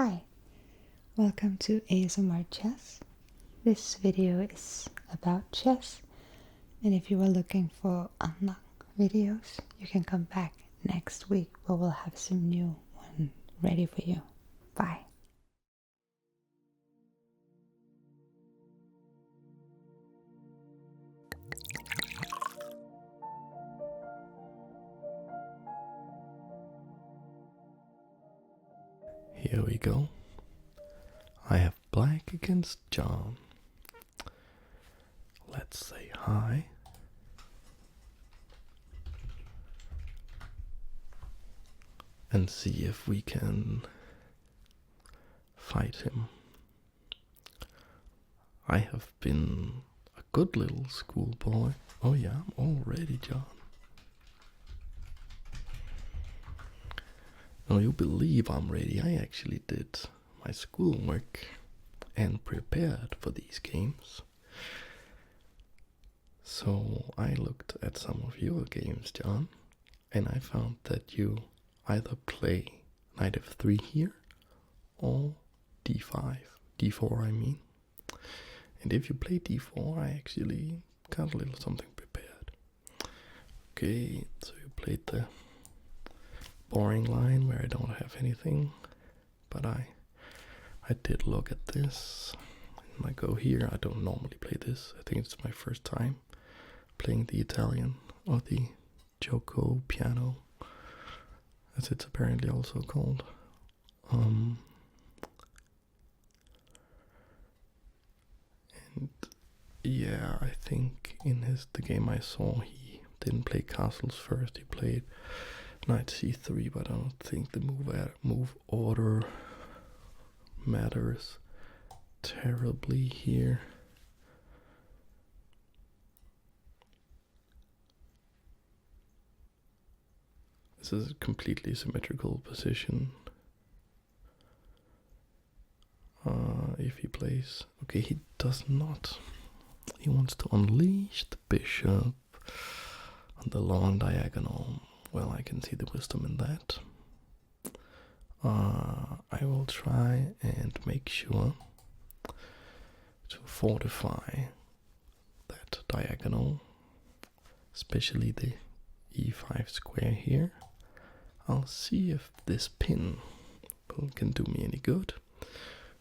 Hi, welcome to ASMR Chess. This video is about chess, and if you are looking for other videos, you can come back next week where we'll have some new one ready for you. Bye. Here we go. I have black against John. Let's say hi. And see if we can fight him. I have been a good little schoolboy. Oh yeah, I'm all ready, John. Oh, you believe I'm ready? I actually did my schoolwork and prepared for these games. So I looked at some of your games, John, and I found that you either play knight f3 here or d5, d4 I mean. And if you play d4, I actually got a little something prepared. Okay, so you played the boring line where I don't have anything, but I did look at this. I go here. I don't normally play this. I think it's my first time playing the Italian or the Gioco piano, as it's apparently also called. And yeah, I think in the game I saw, he didn't play castles first. He played knight c3, but I don't think the move order matters terribly here. This is a completely symmetrical position. If he plays, okay, he does not. He wants to unleash the bishop on the long diagonal. Well, I can see the wisdom in that. I will try and make sure to fortify that diagonal, especially the e5 square here. I'll see if this pin can do me any good,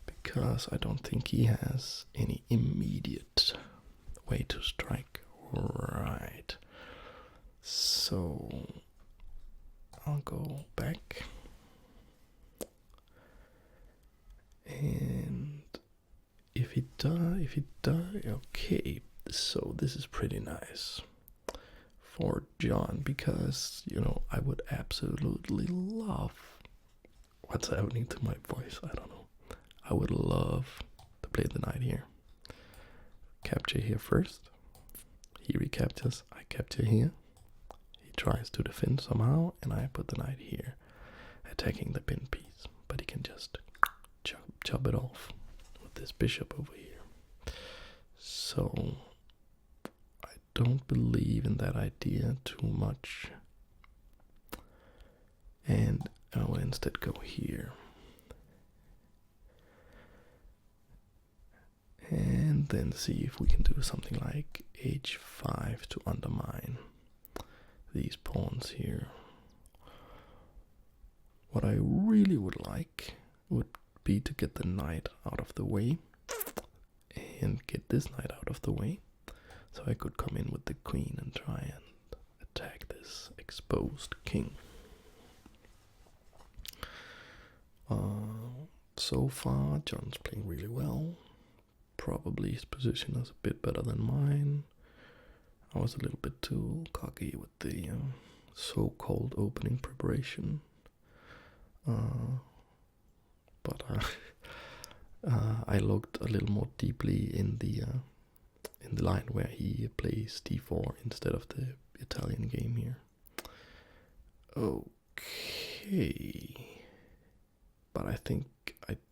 because I don't think he has any immediate way to strike. Right. So I'll go back. And if he does, okay, so this is pretty nice for John, because, you know, I would absolutely love, what's happening to my voice, I don't know. I would love to play the knight here. Capture here first. He recaptures, I capture here. He tries to defend somehow, and I put the knight here, attacking the pin piece. But he can just chop it off with this bishop over here. So I don't believe in that idea too much, and I will instead go here. And then see if we can do something like h5 to undermine these pawns here. What I really would like would be to get the knight out of the way and get this knight out of the way, so I could come in with the queen and try and attack this exposed king. So far, John's playing really well. Probably his position is a bit better than mine. I was a little bit too cocky with the so-called opening preparation. But I looked a little more deeply in the line where he plays d4 instead of the Italian game here. Okay, but I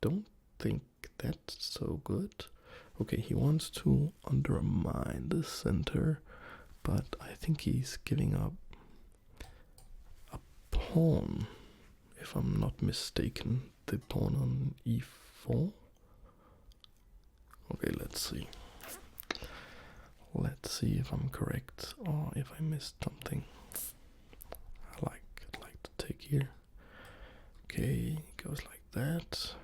don't think that's so good. Okay, he wants to undermine the center, but I think he's giving up a pawn, if I'm not mistaken. the pawn on e4. Okay, let's see. Let's see if I'm correct or if I missed something. I'd like to take here. Okay, it goes like that.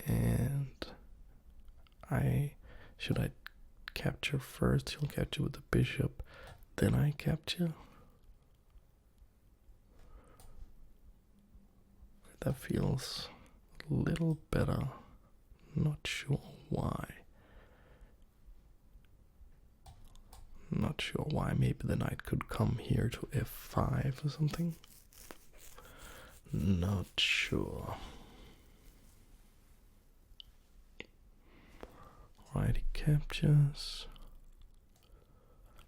And should I capture first? He'll capture with the bishop, then I capture. That feels a little better. Not sure why. Not sure why. Maybe the knight could come here to f5 or something. Not sure. Alright, he captures.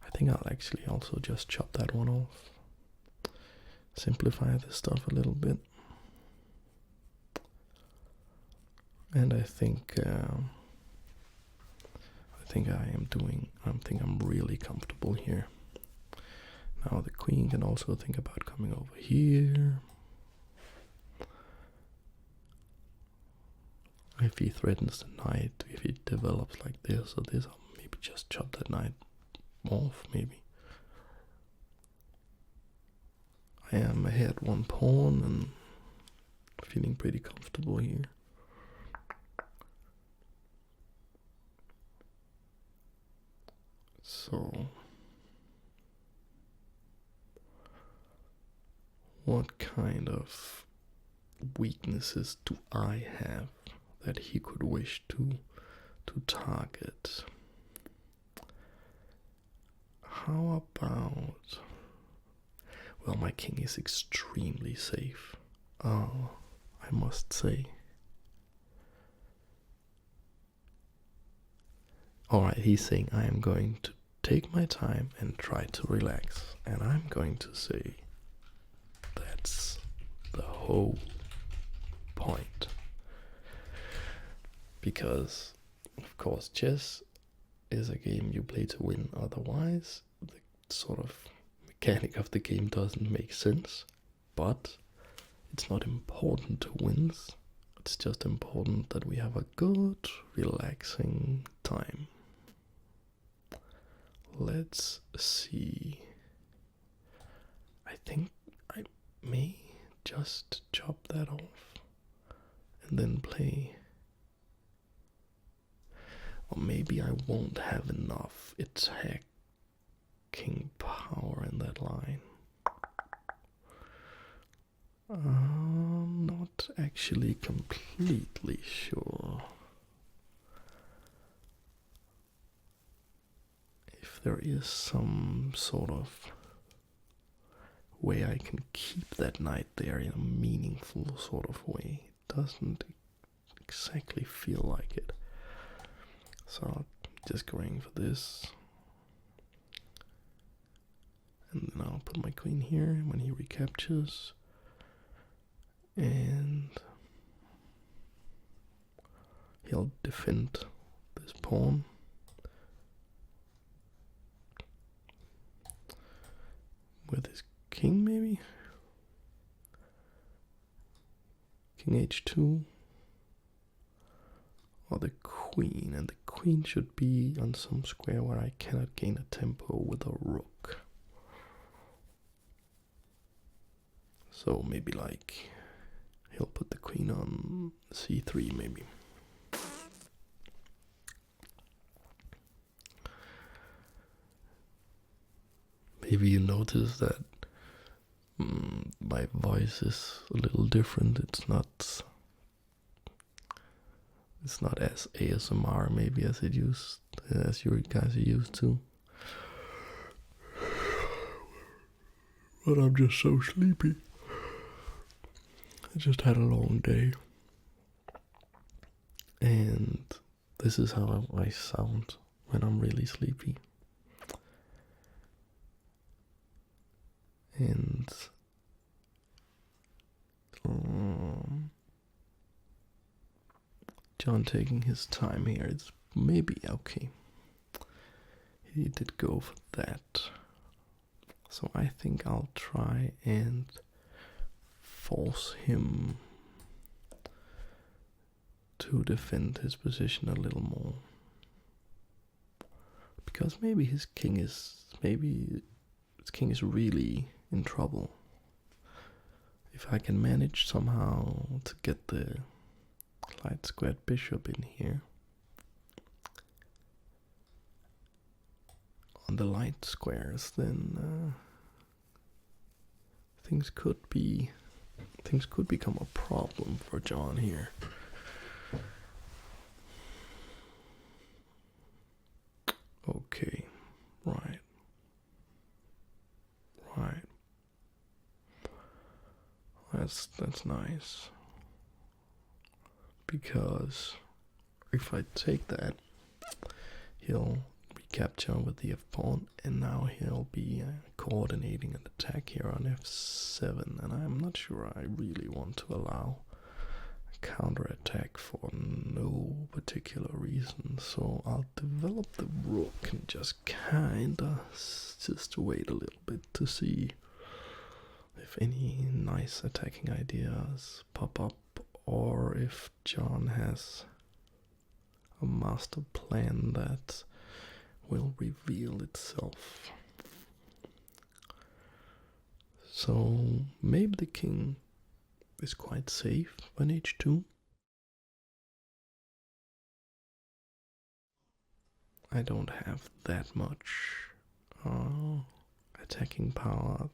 I think I'll actually also just chop that one off. Simplify this stuff a little bit. And I think I'm really comfortable here. Now the queen can also think about coming over here. If he threatens the knight, if he develops like this or this, I'll maybe just chop that knight off, maybe. I am ahead one pawn and feeling pretty comfortable here. So, what kind of weaknesses do I have that he could wish to target? How about... Well, my king is extremely safe, I must say. Alright, he's saying I am going to take my time and try to relax. And I'm going to say that's the whole point. Because, of course, chess is a game you play to win. Otherwise, the sort of mechanic of the game doesn't make sense. But it's not important to win. It's just important that we have a good, relaxing time. Let's see. I think I may just chop that off and then play. Or maybe I won't have enough attacking power in that line. I'm not actually completely sure. If there is some sort of way I can keep that knight there in a meaningful sort of way. It doesn't exactly feel like it. So I'm just going for this. And then I'll put my queen here when he recaptures. And he'll defend this pawn. With his king, maybe? King h2. Or the queen. And the queen should be on some square where I cannot gain a tempo with a rook. So maybe like he'll put the queen on c3 maybe. Maybe you notice that my voice is a little different. It's not as ASMR maybe as you guys are used to. But I'm just so sleepy. I just had a long day. And this is how I sound when I'm really sleepy. And John taking his time here, it's maybe okay. He did go for that. So I think I'll try and force him to defend his position a little more. Because maybe his king is really in trouble. If I can manage somehow to get the light squared bishop in here on the light squares, then things could become a problem for John here. Okay, right. That's nice. Because if I take that, he'll recapture with the f-pawn, and now he'll be coordinating an attack here on f7, and I'm not sure I really want to allow a counterattack for no particular reason, so I'll develop the rook and just wait a little bit to see if any nice attacking ideas pop up, or if John has a master plan that will reveal itself. So maybe the king is quite safe on h2. I don't have that much attacking power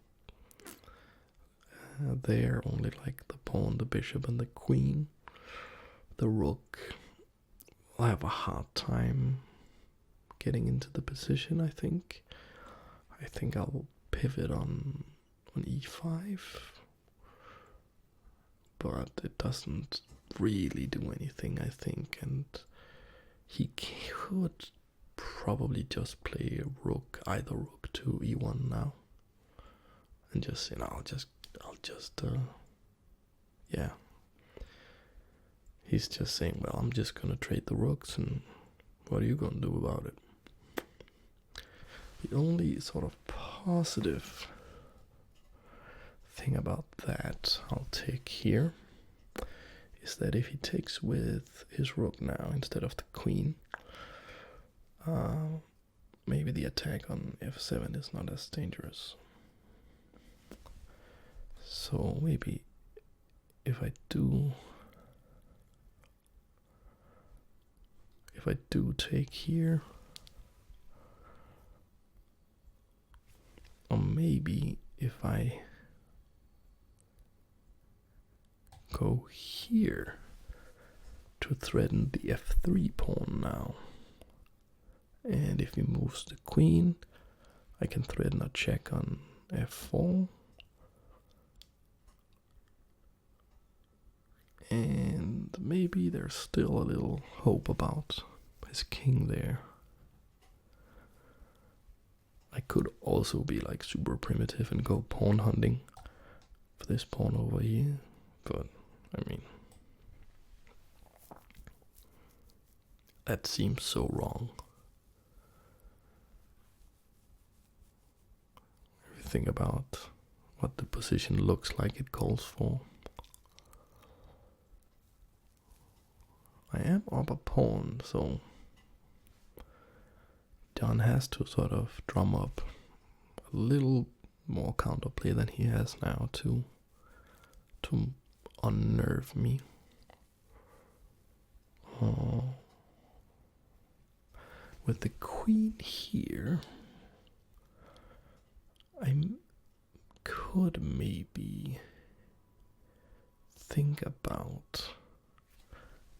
there, only like the pawn, the bishop, and the queen. The rook will have a hard time getting into the position, I think. I think I'll pivot on e5, but it doesn't really do anything, I think, and he could probably just play a rook, either rook to e1 now, and just, yeah. He's just saying, well, I'm just gonna trade the rooks, and what are you gonna do about it? The only sort of positive thing about that I'll take here is that if he takes with his rook now instead of the queen, maybe the attack on f7 is not as dangerous. So maybe if I do take here, or maybe if I go here to threaten the f3 pawn now, and if he moves the queen, I can threaten a check on f4, and maybe there's still a little hope about his king there. I could also be like super primitive and go pawn hunting for this pawn over here, but I mean, that seems so wrong. Everything about what the position looks like it calls for. I am up a pawn, so John has to sort of drum up a little more counterplay than he has now to unnerve me. With the queen here, I could maybe think about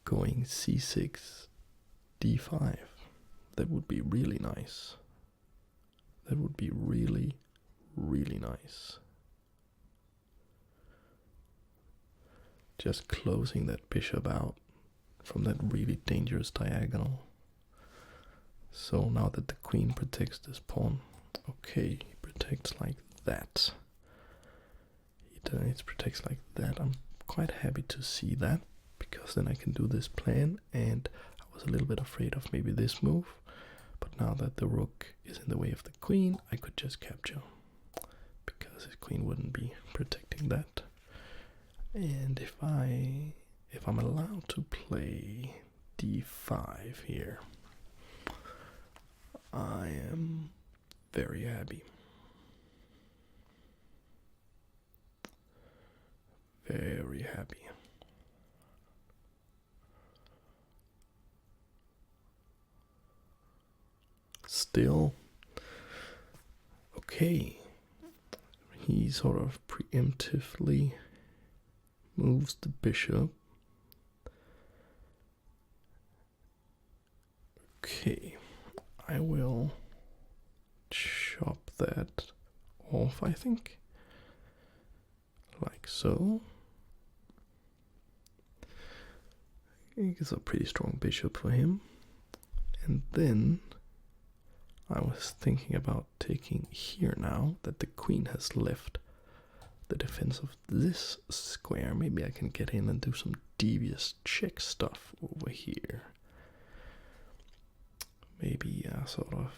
going c6, d5. That would be really nice. That would be really, really nice. Just closing that bishop out from that really dangerous diagonal. So now that the queen protects this pawn, okay, he protects like that. It protects like that. I'm quite happy to see that, because then I can do this plan, and I was a little bit afraid of maybe this move, but now that the rook is in the way of the queen, I could just capture. because his queen wouldn't be protecting that. And if I'm allowed to play d5 here, I am very happy. Very happy. Still, okay, he sort of preemptively moves the bishop. Okay, I will chop that off, I think, like so. It's a pretty strong bishop for him. And then I was thinking about taking here now that the queen has left the defense of this square. Maybe I can get in and do some devious check stuff over here. Maybe sort of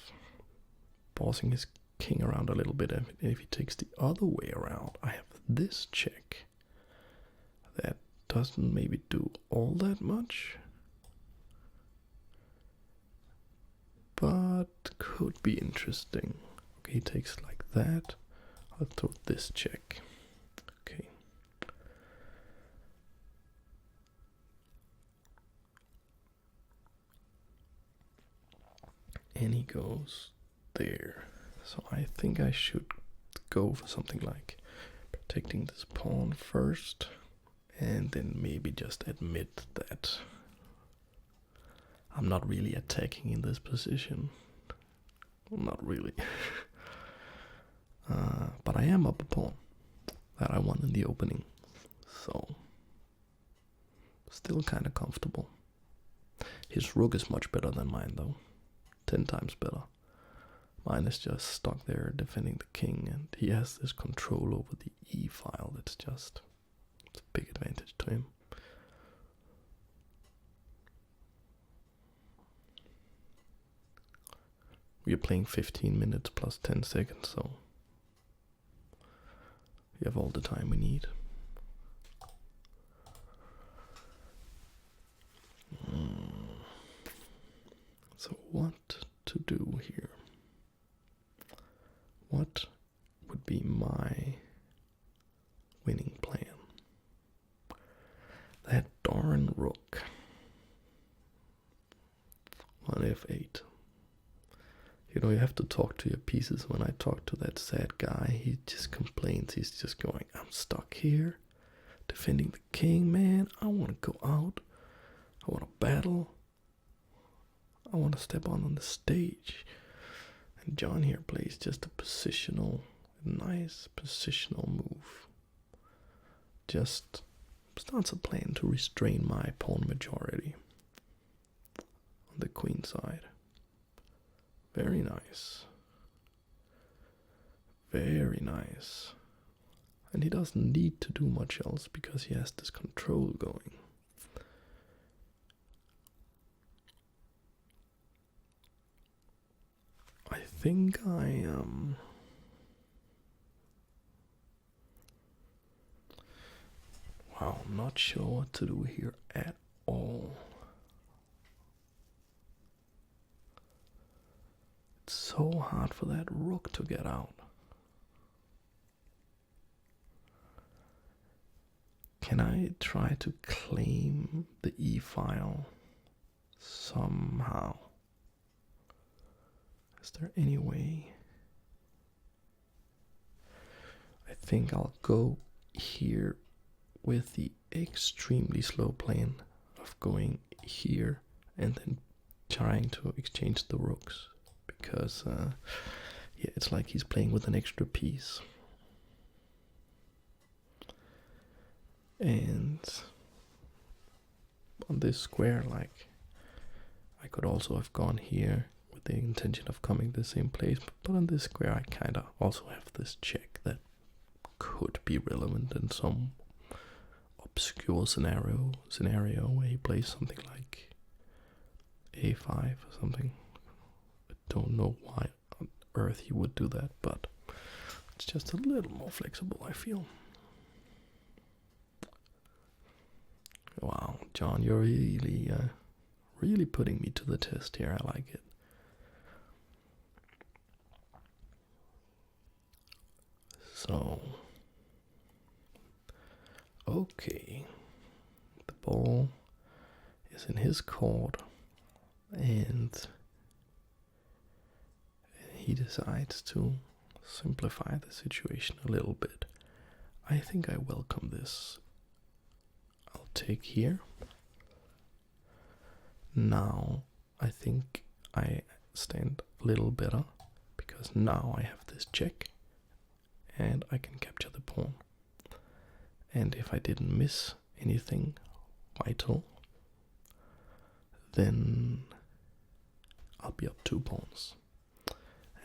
bossing his king around a little bit. If he takes the other way around, I have this check that doesn't maybe do all that much, but could be interesting. Okay, he takes like that. I'll throw this check. Okay. And he goes there. So I think I should go for something like protecting this pawn first, and then maybe just admit that I'm not really attacking in this position. Not really. But I am up a pawn that I won in the opening. So, still kind of comfortable. His rook is much better than mine though. 10 times better. Mine is just stuck there defending the king, and he has this control over the e-file that's just a big advantage to him. We are playing 15 minutes plus 10 seconds, so we have all the time we need. So what to do here? What would be my winning plan? That darn rook on f8. You know, you have to talk to your pieces. When I talk to that sad guy, he just complains. He's just going, I'm stuck here, defending the king, man. I want to go out. I want to battle. I want to step on the stage. And John here plays just a nice positional move. Just starts a plan to restrain my pawn majority on the queen side. Very nice. Very nice. And he doesn't need to do much else because he has this control going. I think I wow, I'm not sure what to do here at all. It's so hard for that rook to get out. Can I try to claim the e-file somehow? Is there any way? I think I'll go here with the extremely slow plan of going here and then trying to exchange the rooks. Because, yeah, it's like he's playing with an extra piece. And on this square, like, I could also have gone here with the intention of coming the same place. But on this square, I kind of also have this check that could be relevant in some obscure scenario where he plays something like a5 or something. Don't know why on earth he would do that, but It's just a little more flexible, I feel. Wow, John, you're really putting me to the test here. I like it. So, okay, the ball is in his court, and he decides to simplify the situation a little bit. I think I welcome this. I'll take here. Now I think I stand a little better because now I have this check and I can capture the pawn. And if I didn't miss anything vital, then I'll be up 2 pawns.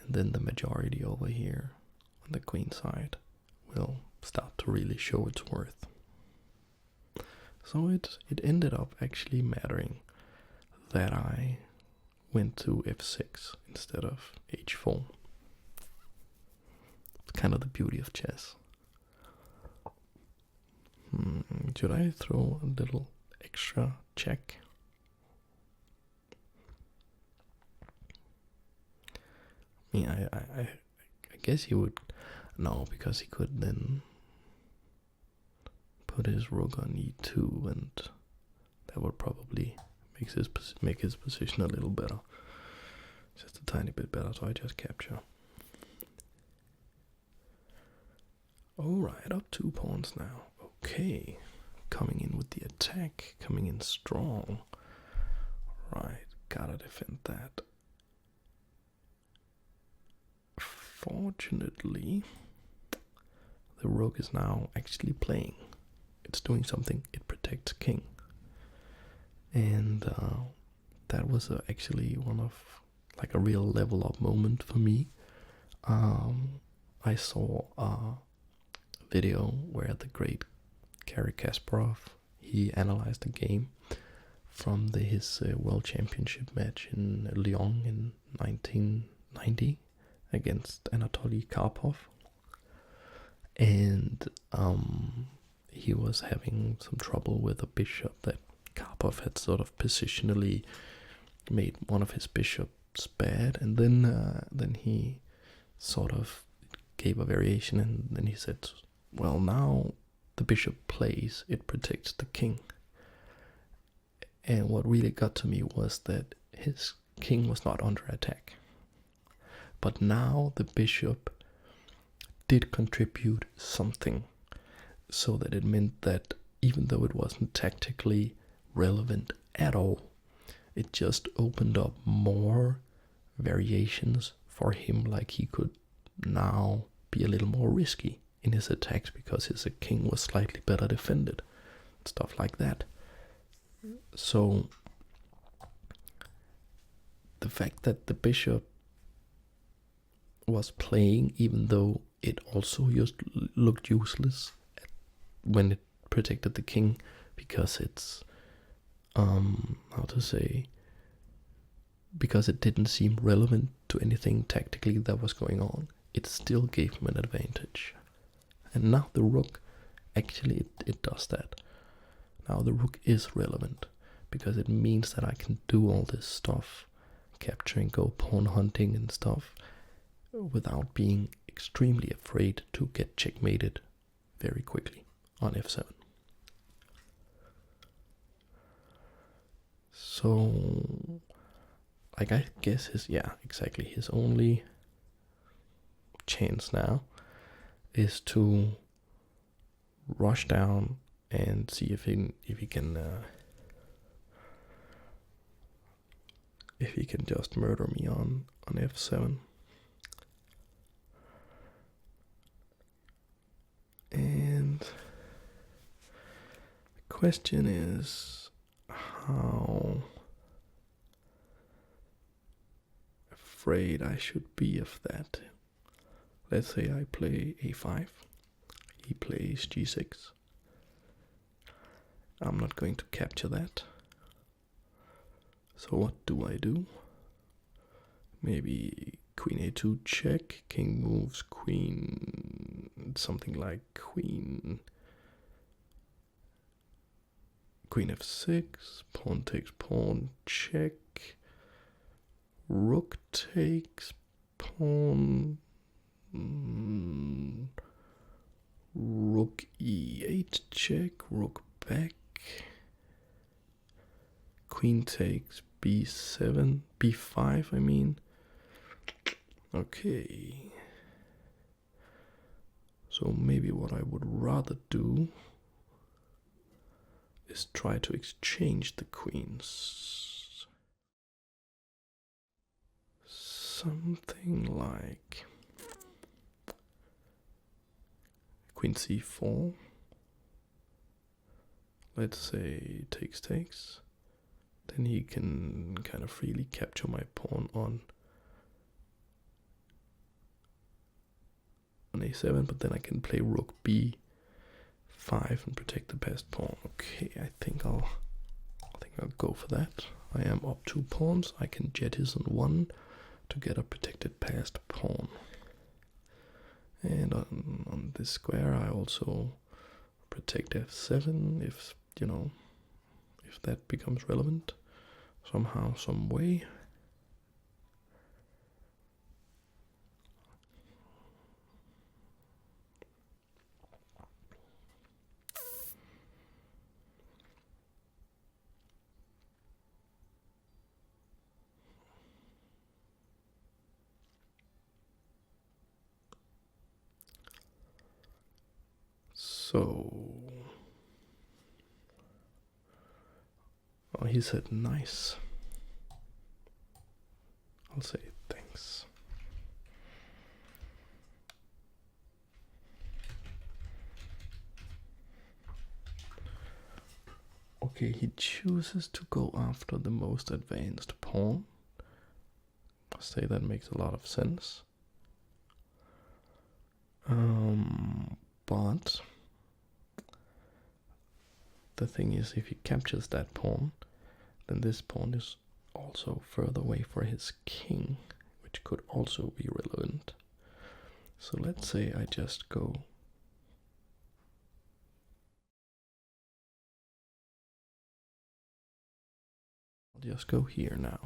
And then the majority over here on the queen side will start to really show its worth. So it ended up actually mattering that I went to f6 instead of h4. It's kind of the beauty of chess. Should I throw a little extra check? Yeah, I guess he would. No, because he could then put his rook on e2, and that would probably make his position a little better. Just a tiny bit better, so I just capture. Alright, up 2 pawns now. Okay, coming in with the attack, coming in strong. Right, gotta defend that. Fortunately, the rook is now actually playing. It's doing something, it protects king. And that was actually one of, like, a real level up moment for me. I saw a video where the great Garry Kasparov, he analyzed the game from his World Championship match in Lyon in 1990 against Anatoly Karpov. And he was having some trouble with a bishop that Karpov had sort of positionally made one of his bishops bad, and then he sort of gave a variation, and then he said, well, now the bishop plays, it protects the king. And what really got to me was that his king was not under attack, but now the bishop did contribute something, so that it meant that even though it wasn't tactically relevant at all, it just opened up more variations for him, like he could now be a little more risky in his attacks because his king was slightly better defended, stuff like that. So the fact that the bishop was playing, even though it also just looked useless when it protected the king, because it's because it didn't seem relevant to anything tactically that was going on, it still gave him an advantage. And now the rook, actually it does that. Now the rook is relevant, because it means that I can do all this stuff, capturing, go pawn hunting and stuff, without being extremely afraid to get checkmated very quickly on f7. So, like, I guess his only chance now is to rush down and see if he can just murder me on f7. And the question is how afraid I should be of that. Let's say I play a5, he plays g6. I'm not going to capture that. So what do? Maybe queen a2 check, king moves, queen, something like queen f6, pawn takes pawn, check, rook takes pawn, rook e8 check, rook back, queen takes b7, b5 I mean. Okay. So maybe what I would rather do is try to exchange the queens. Something like queen c4. Let's say takes. Then he can kind of freely capture my pawn on a7, but then I can play rook b5 and protect the passed pawn. Okay, I think I'll go for that. I am up 2 pawns. I can jettison 1 to get a protected passed pawn. And on this square I also protect f7 if, you know, if that becomes relevant somehow, some way. So, oh, he said nice. I'll say thanks. Okay, he chooses to go after the most advanced pawn. I say that makes a lot of sense. But the thing is, if he captures that pawn, then this pawn is also further away for his king, which could also be relevant. So let's say I just go here now.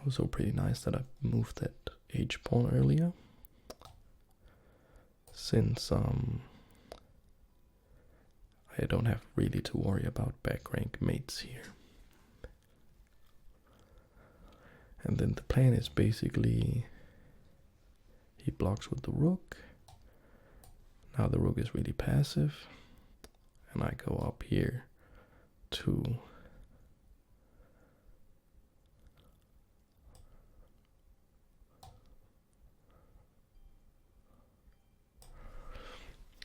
Also pretty nice that I moved that h pawn earlier, since I don't have really to worry about back rank mates here. And then the plan is basically he blocks with the rook. Now the rook is really passive, and I go up here to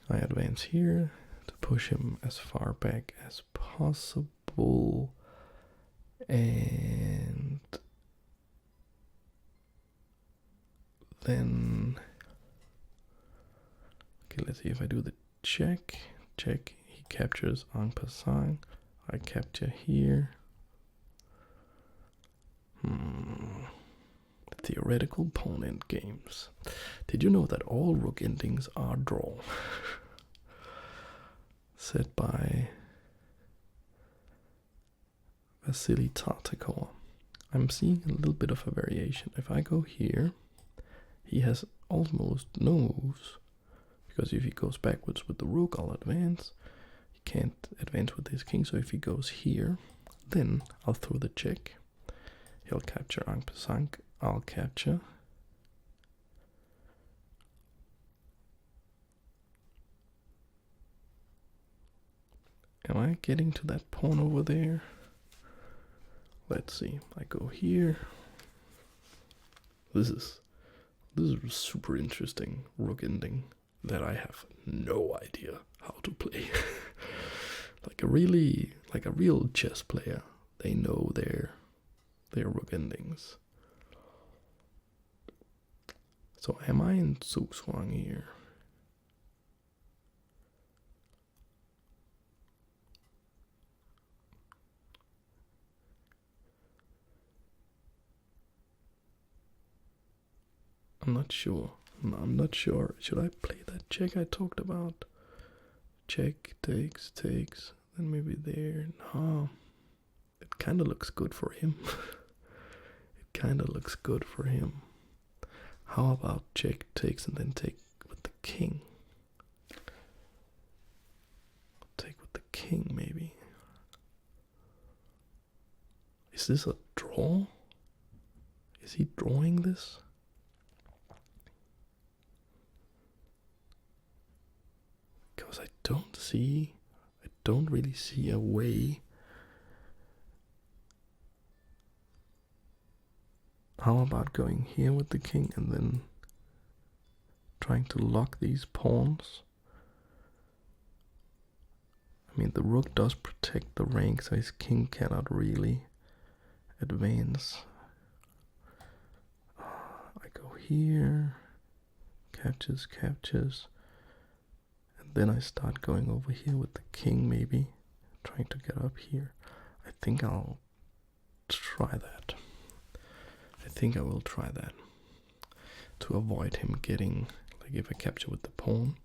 I advance here to push him as far back as possible, and then okay, let's see if I do the check. He captures en passant. I capture here. Theoretical pawn end games. Did you know that all rook endings are draw? Said by Vasily Tartakov. I'm seeing a little bit of a variation. If I go here, he has almost no moves, because if he goes backwards with the rook, I'll advance. He can't advance with his king, so if he goes here, then I'll throw the check. He'll capture en passant, I'll capture. Am I getting to that pawn over there? Let's see. I go here. This is a super interesting rook ending that I have no idea how to play. like a real chess player, they know their rook endings. So am I in zugzwang here? I'm not sure. No, I'm not sure. Should I play that check I talked about? Check, takes, then maybe there. No. It kind of looks good for him. It kind of looks good for him. How about check, takes, and then take with the king? Take with the king, maybe. Is this a draw? Is he drawing this? Because I don't really see a way. How about going here with the king and then trying to lock these pawns? I mean, the rook does protect the rank, so his king cannot really advance. I go here, captures, and then I start going over here with the king, maybe trying to get up here. I think I'll try that. I think I will try that to avoid him getting, like if I capture with the pawn,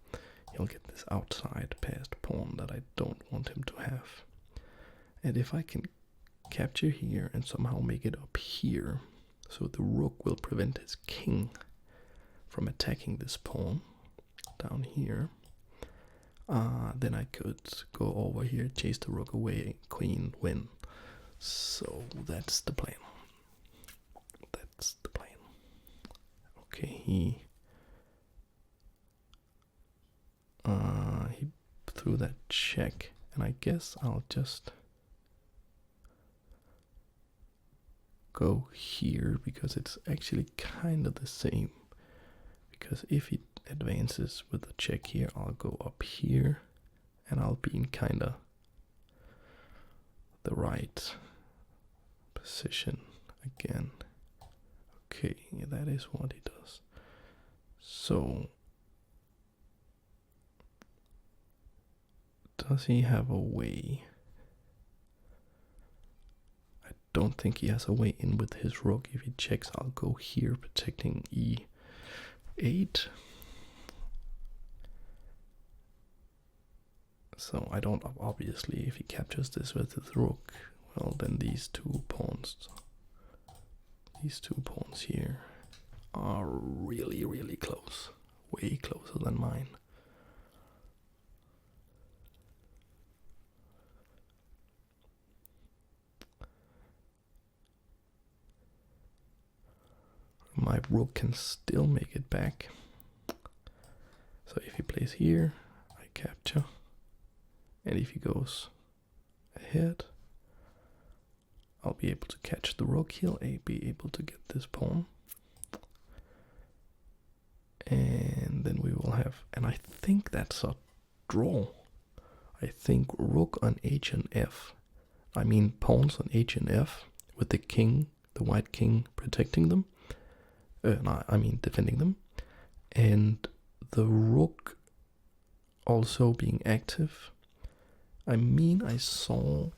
he'll get this outside passed pawn that I don't want him to have. And if I can capture here and somehow make it up here, so the rook will prevent his king from attacking this pawn down here, then I could go over here, chase the rook away, queen, win. So that's the plan. That's the plan. Okay, he threw that check, and I guess I'll just go here because it's actually kind of the same. Because if he advances with the check here, I'll go up here, and I'll be in kind of the right position again. Okay, that is what he does. So, does he have a way? I don't think he has a way in with his rook. If he checks, I'll go here, protecting e8. So I don't, obviously, if he captures this with his rook, well, then these two pawns here are really, really close. Way closer than mine. My rook can still make it back. So if he plays here, I capture. And if he goes ahead, I'll be able to catch the rook. He'll be able to get this pawn. And then we will have, and I think that's a draw. I think rook on h and f. I mean pawns on h and f with the king, the white king protecting them. No, I mean defending them. And the rook also being active. I mean, I saw,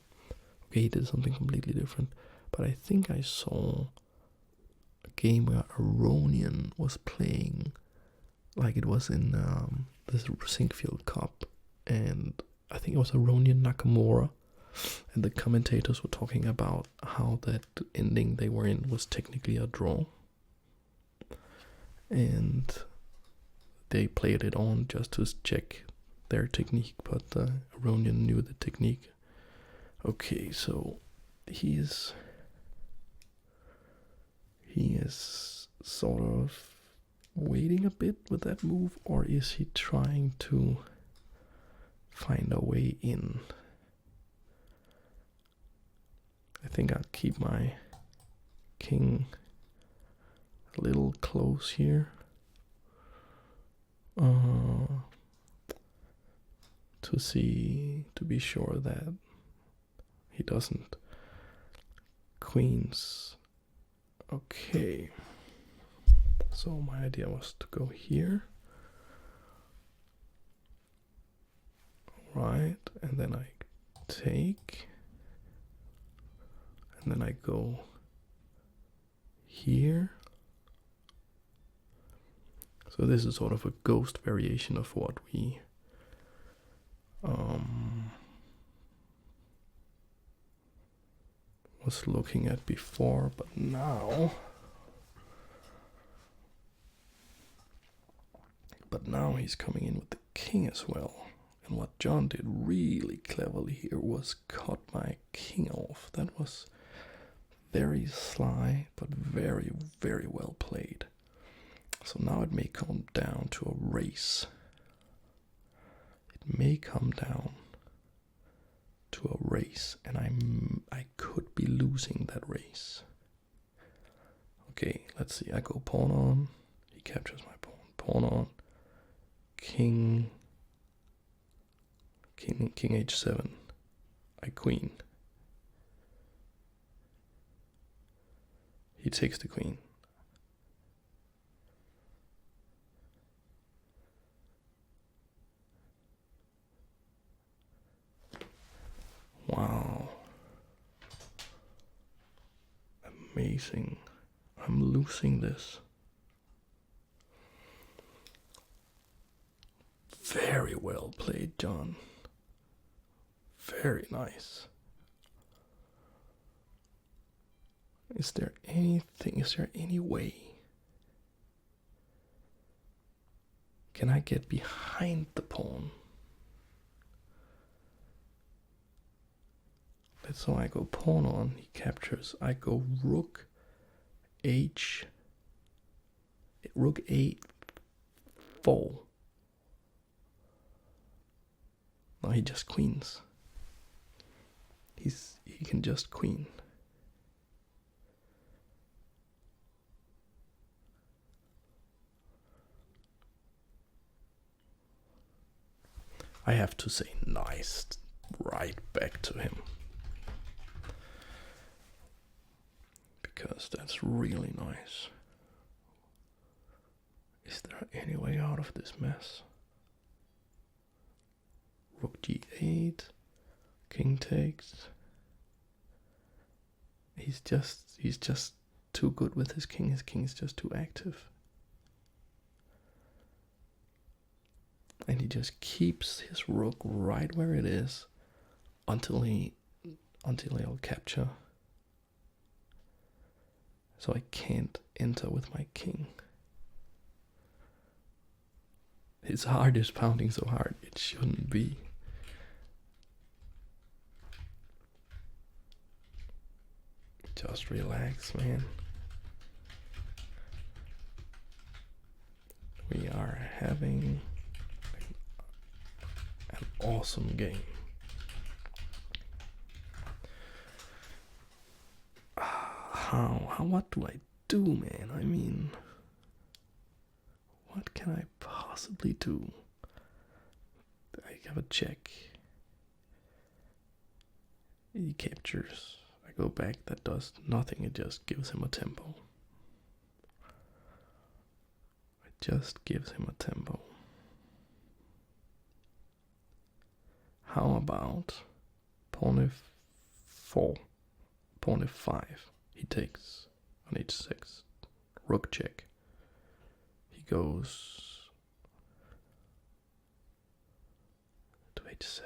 okay, he did something completely different, but I think I saw a game where Aronian was playing, like it was in this Sinkfield Cup, and I think it was Aronian Nakamura, and the commentators were talking about how that ending they were in was technically a draw, and they played it on just to check their technique, but Aronian knew the technique. Okay, so he is sort of waiting a bit with that move, or is he trying to find a way in? I think I'll keep my king a little close here. To be sure that he doesn't queens. Okay, so my idea was to go here, right, and then I take, and then I go here, So this is sort of a ghost variation of what we was looking at before, but now he's coming in with the king as well. And what John did really cleverly here was cut my king off. That was very sly, but very, very well played. So now it may come down to a race. It may come down to a race, and I could be losing that race. Okay, let's see. I go pawn on. He captures my pawn. Pawn on. King h7. I queen. He takes the queen. Wow. Amazing. I'm losing this. Very well played, John. Very nice. Is there any way? Can I get behind the pawn? So I go pawn on, he captures. I go rook h, rook a4. No, he just queens. He can just queen. I have to say nice right back to him. Because that's really nice. Is there any way out of this mess? Rook g8, king takes. He's just too good with his king. His king is just too active. And he just keeps his rook right where it is until he'll capture. So I can't enter with my king. His heart is pounding so hard, it shouldn't be. Just relax, man. We are having an awesome game. What do I do, man? I mean, what can I possibly do? I have a check. He captures. I go back. That does nothing. It just gives him a tempo. It just gives him a tempo. How about pawn f4, pawn f5? He takes on h6, rook check. He goes to h7.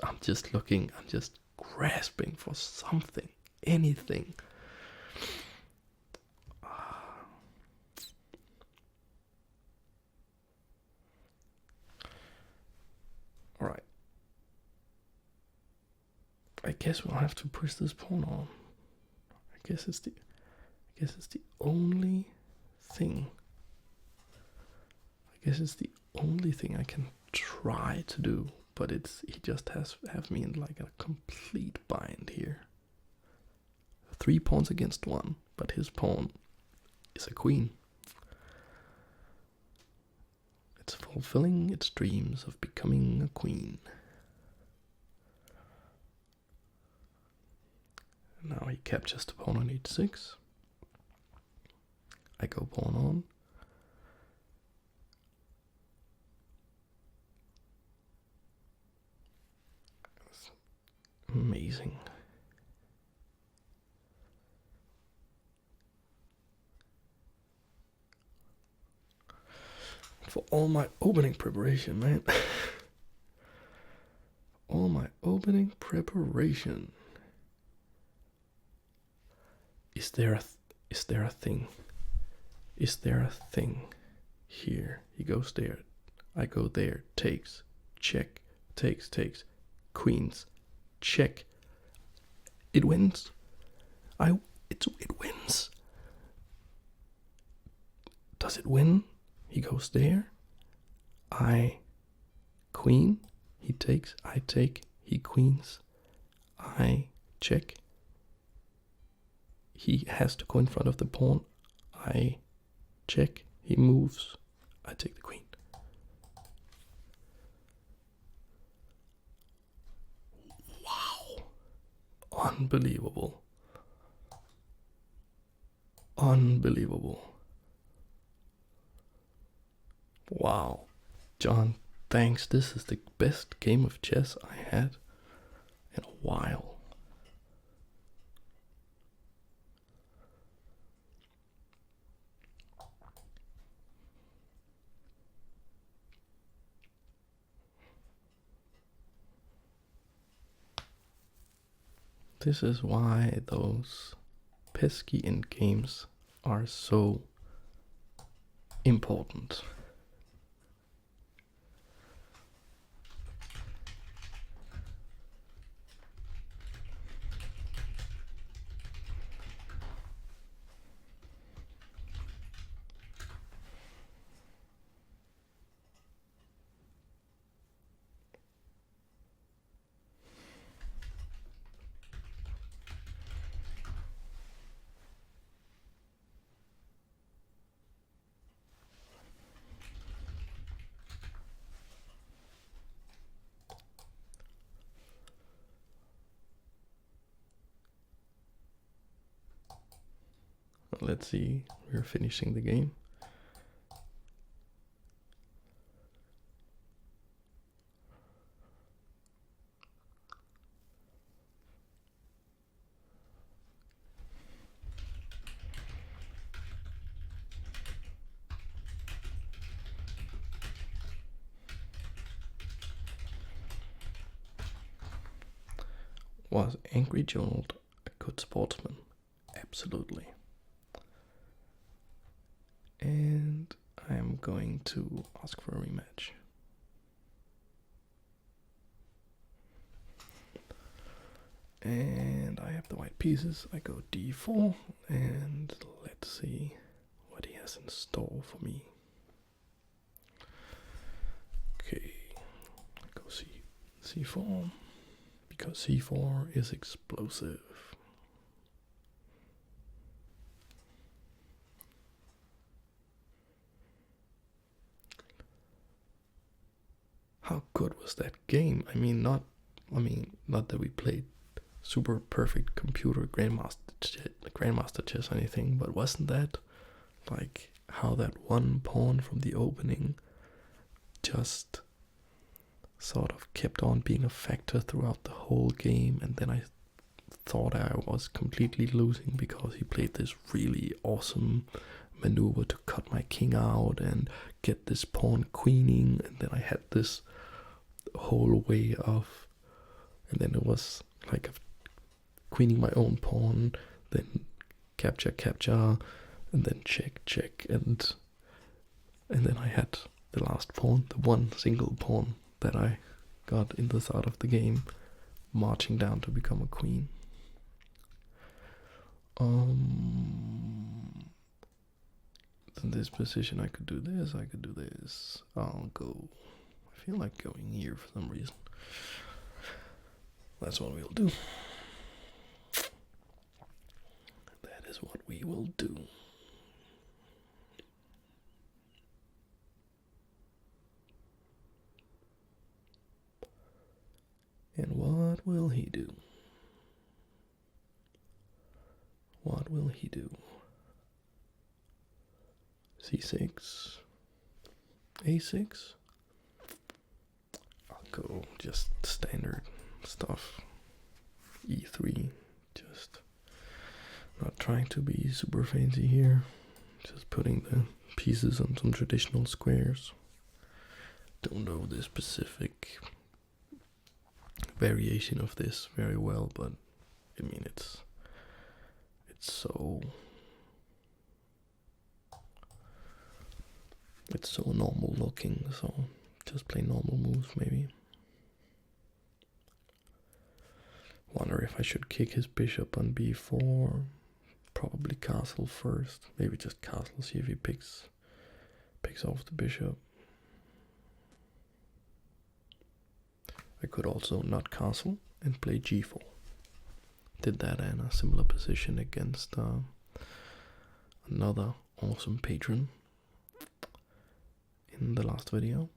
I'm just looking, I'm just grasping for something, anything. All right. I guess we'll have to push this pawn on. I guess it's the only thing. I guess it's the only thing I can try to do, but he just have me in like a complete bind here. 3 pawns against 1, but his pawn is a queen. It's fulfilling its dreams of becoming a queen. Now he captures the pawn on h6. I go pawn on. That's amazing. for all my opening preparation, man. All my opening preparation. Is there a thing? Is there a thing here? He goes there. I go there. Takes. Check. Takes. Queens. Check. It wins. It wins. Does it win? He goes there. I queen. He takes. I take. He queens. I check. He has to go in front of the pawn. I check. He moves. I take the queen. Wow. Unbelievable. Unbelievable. Wow. John, thanks. This is the best game of chess I had in a while. This is why those pesky endgames are so important. Let's see, we're finishing the game. Was Angry Gerald a good sportsman? Absolutely. And I'm going to ask for a rematch. And I have the white pieces. I go d4, and let's see what he has in store for me. Okay, I go c4, because c4 is explosive. How good was that game? I mean, not that we played super perfect computer grandmaster chess or anything, but wasn't that like how that one pawn from the opening just sort of kept on being a factor throughout the whole game, and then I thought I was completely losing because he played this really awesome maneuver to cut my king out and get this pawn queening, and then I had this whole way of, and then it was like queening my own pawn, then capture, and then check, and then I had the last pawn, the one single pawn that I got in the start of the game, marching down to become a queen. In this position I could do this, I'll go, I feel like going here for some reason. That's what we'll do. That is what we will do. And what will he do? What will he do? c6, a6. I'll go just standard stuff. e3, just not trying to be super fancy here. Just putting the pieces on some traditional squares. don't know the specific variation of this very well, but I mean it's so normal looking, so just play normal moves maybe. Wonder if I should kick his bishop on b4. Probably castle first. Maybe just castle, see if he picks off the bishop. I could also not castle and play g4. Did that in a similar position against another awesome patron in the last video.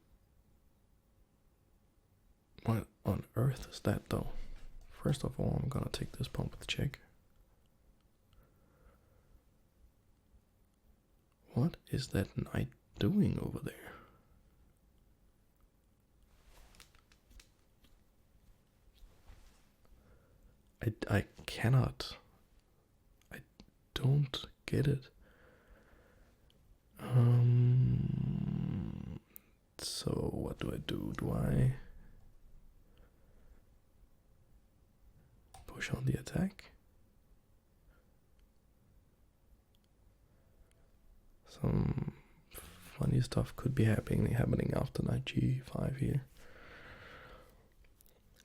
What on earth is that though? First of all, I'm gonna take this pawn with check. What is that knight doing over there? I cannot. I don't get it. So what do I do? Do I push on the attack? Some funny stuff could be happening after knight g5 here.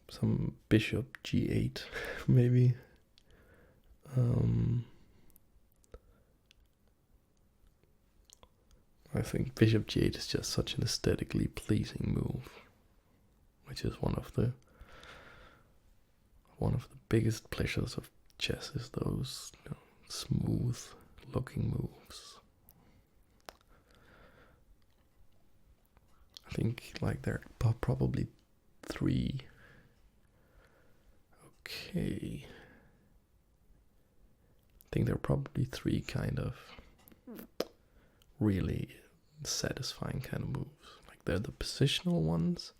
Some bishop g8 maybe. I think bishop g8 is just such an aesthetically pleasing move, which is one of the biggest pleasures of chess, is those smooth looking moves. I think like there are probably three. Okay. I think there are probably three kind of really satisfying kind of moves. Like they're the positional ones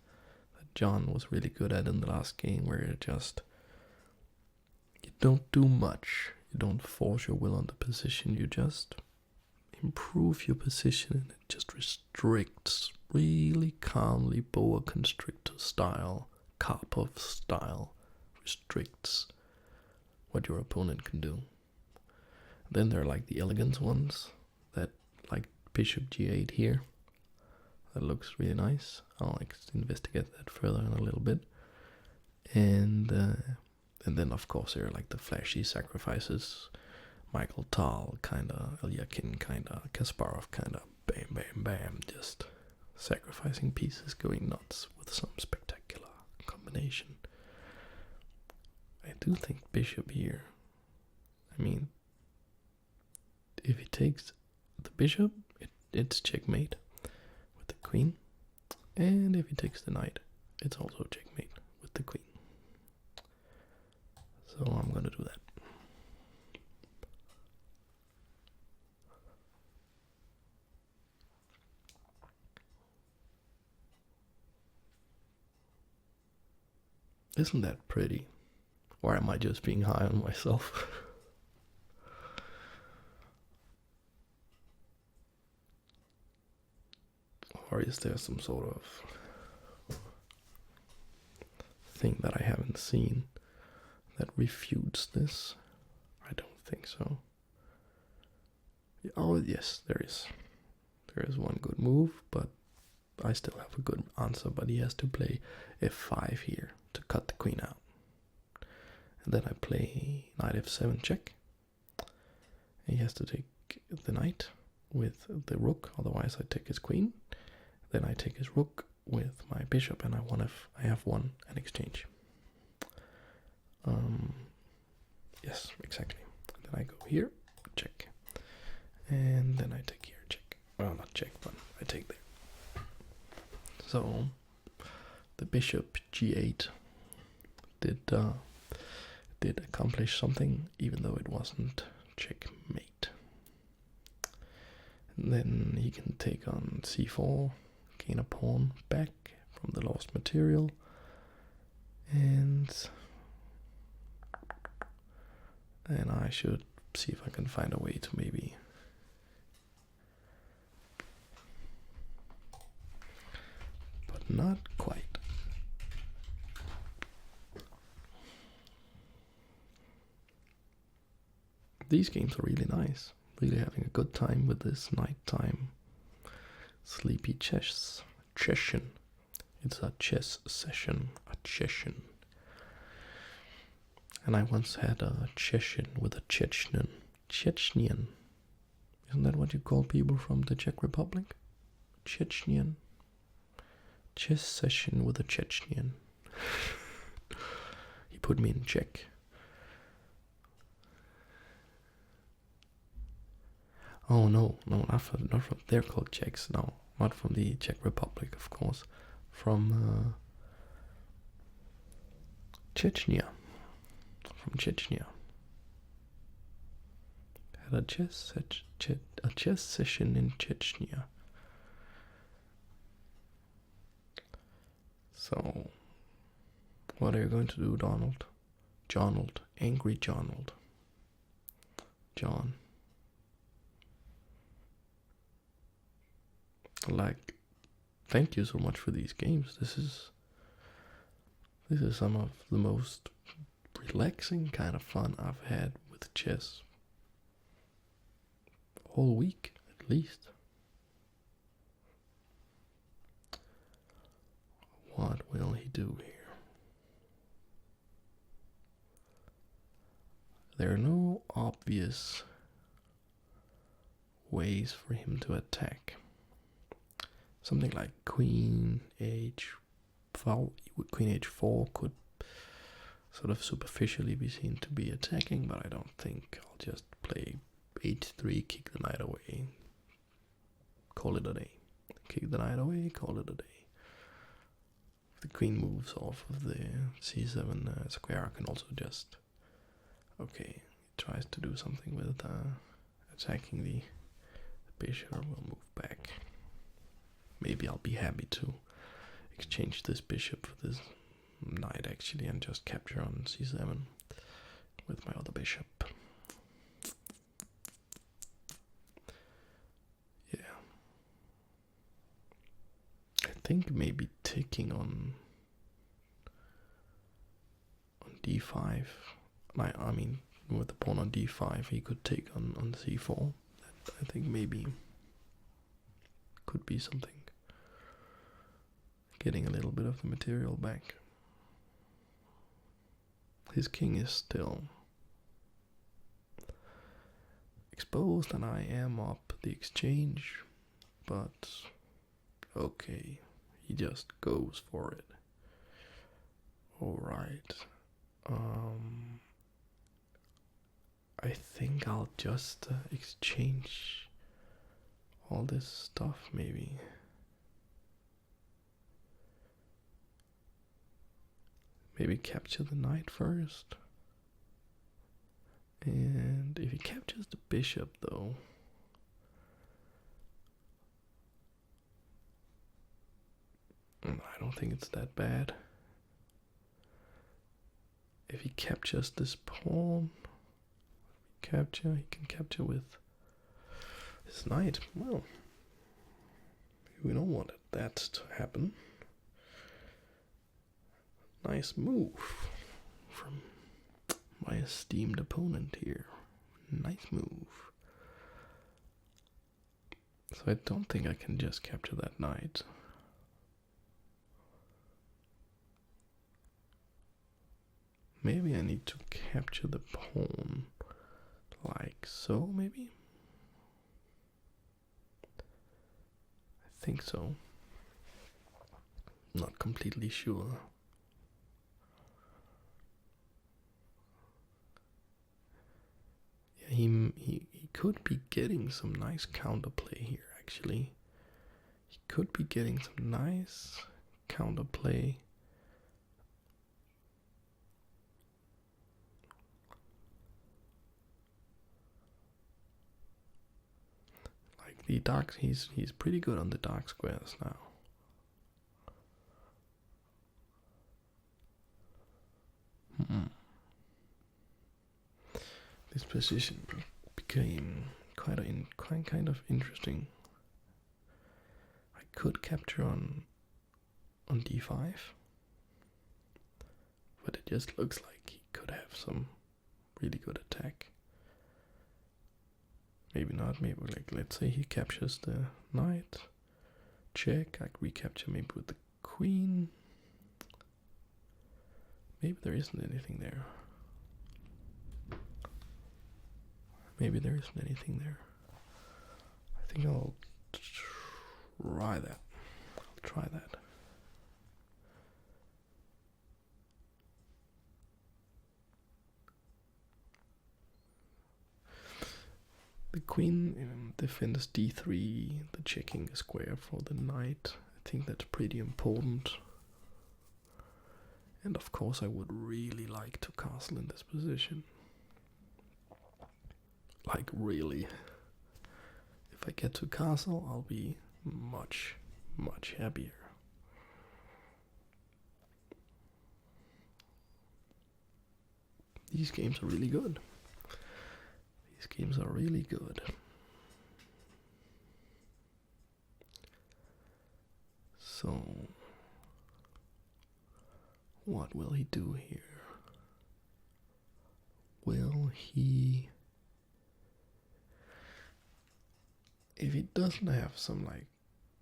that John was really good at in the last game, where you don't do much. You don't force your will on the position. You just improve your position, and it just restricts really calmly, boa constrictor style, Karpov style, restricts what your opponent can do. Then there are like the elegant ones that like bishop g8 here. That looks really nice. I'll investigate that further in a little bit. And then of course there are like the flashy sacrifices. Michael Tal kinda, Elyakin kinda, Kasparov kinda, bam bam bam, just sacrificing pieces, going nuts with some spectacular combination. I do think bishop here, I mean, if he takes the bishop, it's checkmate with the queen, and if he takes the knight, it's also checkmate with the queen. So I'm gonna do that. Isn't that pretty? Or am I just being high on myself? Or is there some sort of thing that I haven't seen that refutes this? I don't think so. Oh yes, there is. There is one good move, but I still have a good answer. But he has to play f5 here to cut the queen out. And then I play knight f7 check. He has to take the knight with the rook, otherwise I take his queen. Then I take his rook with my bishop, and I have won an exchange. Yes, exactly. Then I go here, check. And then I take here, check. Well, not check, but I take there. So the bishop g8 did accomplish something, even though it wasn't checkmate. And then he can take on c4, gain a pawn back from the lost material, and I should see if I can find a way to maybe but not quite. These games are really nice. Really having a good time with this nighttime sleepy chess session. It's a chess session, a Chechen. And I once had a Chechen with a Chechenian. Chechenian. Isn't that what you call people from the Czech Republic? Chechenian. Chess session with a Chechenian. He put me in Czech. Oh no, not from they're called Czechs. No, not from the Czech Republic, of course. From Chechnya. From Chechnya. Had a chess session in Chechnya. So, what are you going to do, Donald? Jonald, angry Jonald. John. Like, thank you so much for these games. This is some of the most relaxing kind of fun I've had with chess all week, at least. What will he do here? There are no obvious ways for him to attack. Something like Queen h4 could sort of superficially be seen to be attacking, but I don't think. I'll just play h3, kick the knight away, call it a day. Kick the knight away, call it a day. If the queen moves off of the c7 square, I can also just... Okay, he tries to do something with attacking the bishop. We'll move back. Maybe I'll be happy to exchange this bishop for this knight actually and just capture on c7 with my other bishop. Yeah. I think maybe taking on d5. I mean, with the pawn on d5, he could take on c4. That I think maybe could be something. Getting a little bit of the material back. His king is still exposed and I am up the exchange, but okay, he just goes for it. Alright. I think I'll just exchange all this stuff maybe. Maybe capture the knight first. And if he captures the bishop though, I don't think it's that bad. If he captures this pawn, he can capture with his knight. Well, we don't want that to happen. Nice move from my esteemed opponent here. Nice move. So I don't think I can just capture that knight. Maybe I need to capture the pawn like so, maybe? I think so. Not completely sure. He could be getting some nice counterplay here, actually. He could be getting some nice counterplay. Like the dark, he's pretty good on the dark squares now. This position became kind of interesting. I could capture on on d5. But it just looks like he could have some really good attack. Maybe not, maybe like, let's say he captures the knight. Check, I recapture maybe with the queen. Maybe there isn't anything there. Maybe there isn't anything there. I think I'll try that. I'll try that. The queen defends d3, the checking the square for the knight. I think that's pretty important. And of course I would really like to castle in this position. Like really. If I get to castle, I'll be much, much happier. These games are really good. These games are really good. So, what will he do here? Will he... If he doesn't have some like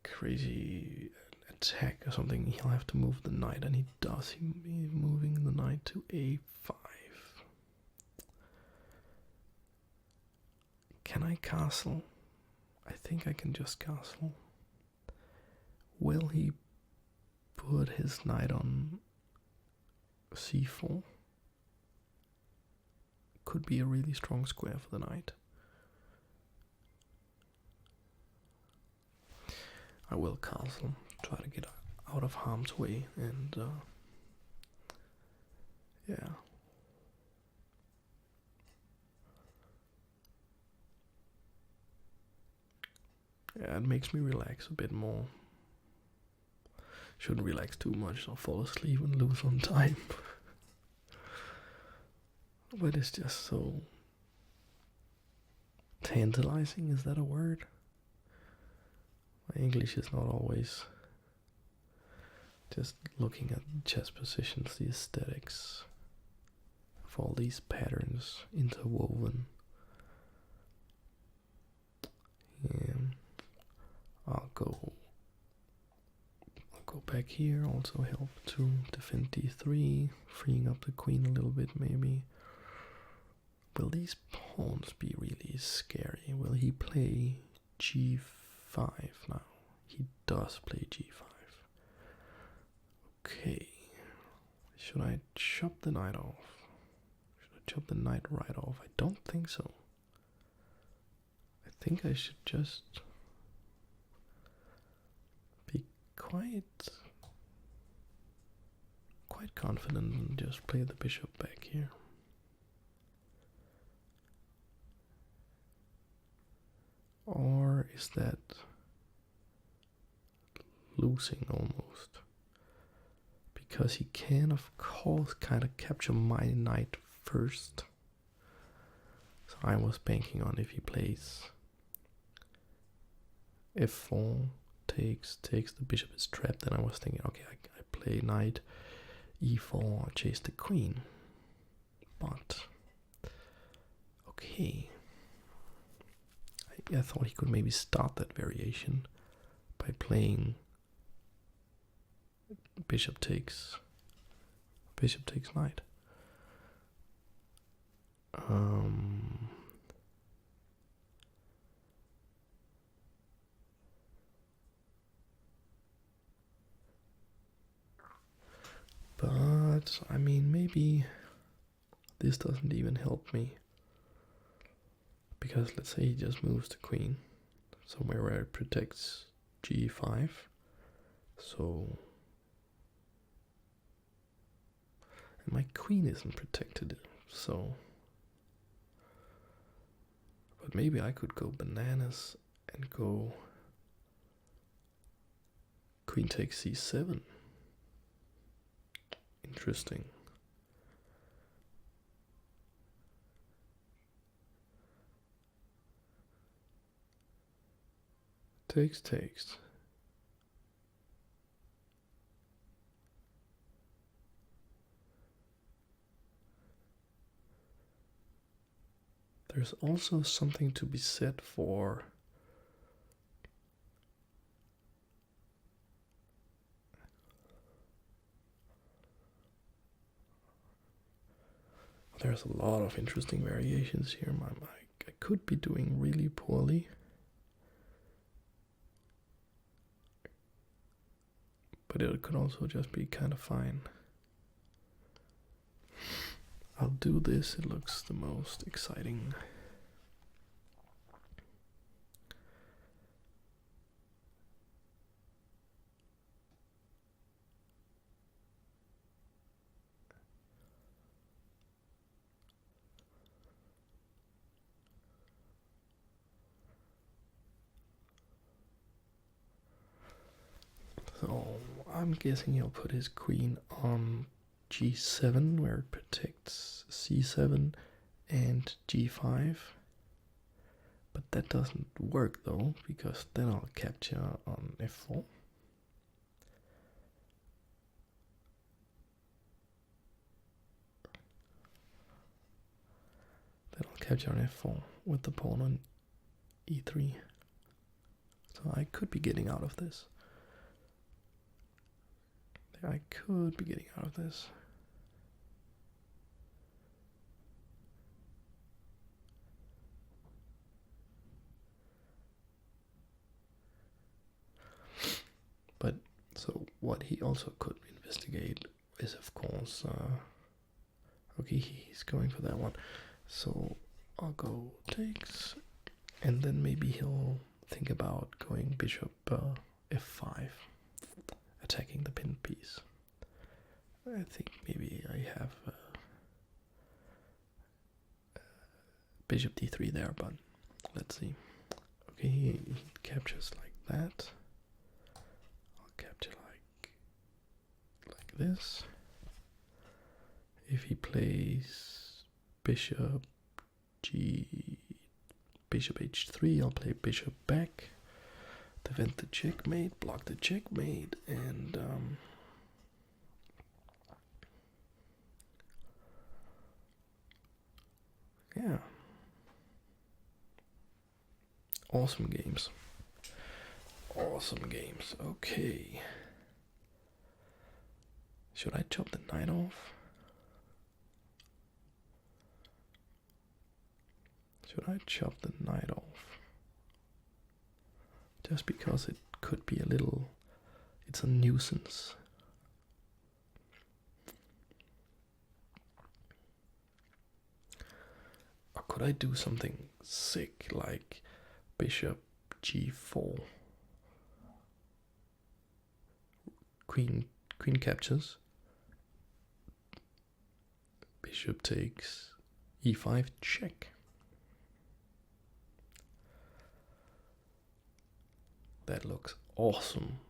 crazy attack or something, he'll have to move the knight, and he does. He's moving the knight to a5. Can I castle? I think I can just castle. Will he put his knight on c4? Could be a really strong square for the knight. I will castle, try to get out of harm's way, and yeah. Yeah, it makes me relax a bit more. Shouldn't relax too much or fall asleep and lose on time. But it's just so tantalizing, is that a word? My English is not always just looking at chess positions, the aesthetics of all these patterns interwoven. Yeah. I'll go back here, also help to defend d3, freeing up the queen a little bit maybe. Will these pawns be really scary? Will he play g5 now? He does play g5. Okay. Should I chop the knight off? Should I chop the knight right off? I don't think so. I think I should just be quite confident and just play the bishop back here. Or is that losing almost? Because he can of course kind of capture my knight first. So I was banking on if he plays f4, takes, the bishop is trapped, then I was thinking, okay, I play knight e4, chase the queen. But, okay. I thought he could maybe start that variation by playing bishop takes knight. But, I mean, maybe this doesn't even help me. Because let's say he just moves the queen somewhere where it protects g5. So... and my queen isn't protected, so... but maybe I could go bananas and go... queen takes c7. Interesting. Takes. There's also something to be said for there's a lot of interesting variations here. I could be doing really poorly. But it could also just be kind of fine. I'll do this, it looks the most exciting. So I'm guessing he'll put his queen on g7, where it protects c7 and g5. But that doesn't work though, because then I'll capture on f4. Then I'll capture on f4 with the pawn on e3. So I could be getting out of this. I could be getting out of this. But so what he also could investigate is, of course, okay, he's going for that one. So I'll go takes, and then maybe he'll think about going bishop f5, attacking the pinned piece. I think maybe I have bishop d3 there, but let's see. Okay, he captures like that. I'll capture like this. If he plays bishop h3, I'll play bishop back, defend the checkmate, block the checkmate, and yeah. Awesome games. Awesome games. Okay. Should I chop the knight off? Should I chop the knight off? Just because it could be a little... It's a nuisance. Or could I do something sick like bishop g4? Queen captures. Bishop takes e5, check. That looks awesome.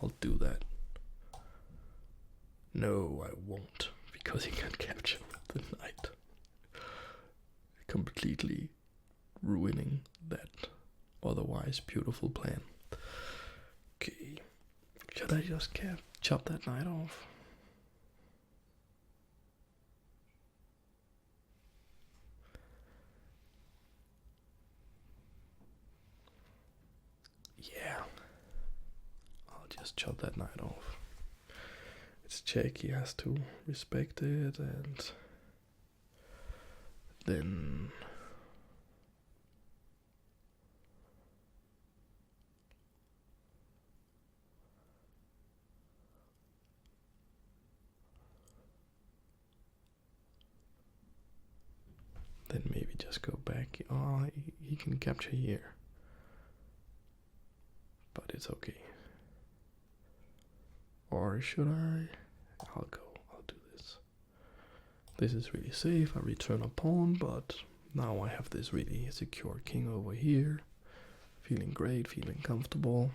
I'll do that. No, I won't, because he can capture the knight. Completely ruining that otherwise beautiful plan. Okay, should I just chop that knight off? Yeah, I'll just chop that knight off. It's check, he has to respect it, and then maybe just go back. Oh, he can capture here, but it's okay. Or should I? I'll do this. This is really safe. I return a pawn, but now I have this really secure king over here. Feeling great, feeling comfortable.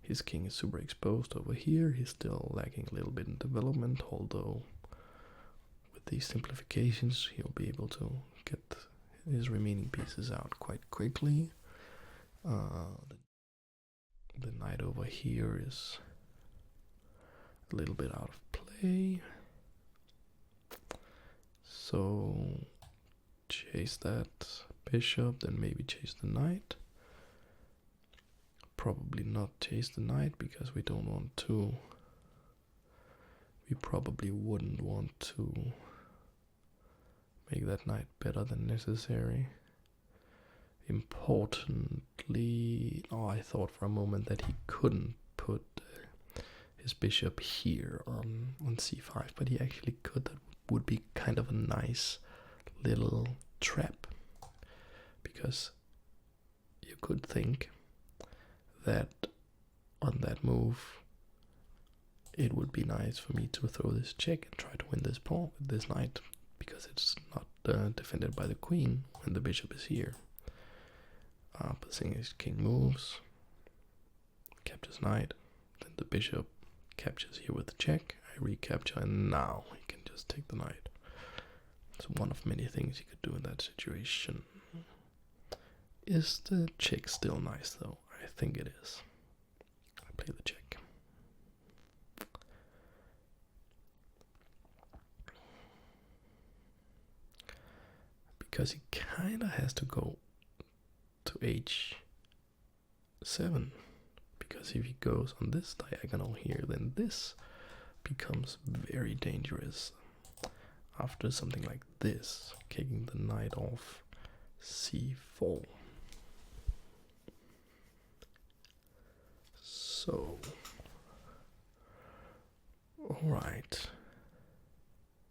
His king is super exposed over here. He's still lacking a little bit in development, although with these simplifications he'll be able to get his remaining pieces out quite quickly. The knight over here is a little bit out of play. So chase that bishop, then maybe chase the knight. Probably not chase the knight because we don't want to. We probably wouldn't want to make that knight better than necessary. Importantly, I thought for a moment that he couldn't put his bishop here on c5, but he actually could. That would be kind of a nice little trap, because you could think that on that move it would be nice for me to throw this check and try to win this pawn with this knight, because it's not defended by the queen when the bishop is here. But the thing is, king moves, captures knight, then the bishop captures here with the check, I recapture, and now he can just take the knight. It's one of many things you could do in that situation. Is the check still nice though? I think it is. I play the check. Because he kinda has to go to h7, because if he goes on this diagonal here, then this becomes very dangerous. After something like this, kicking the knight off c4. So, alright.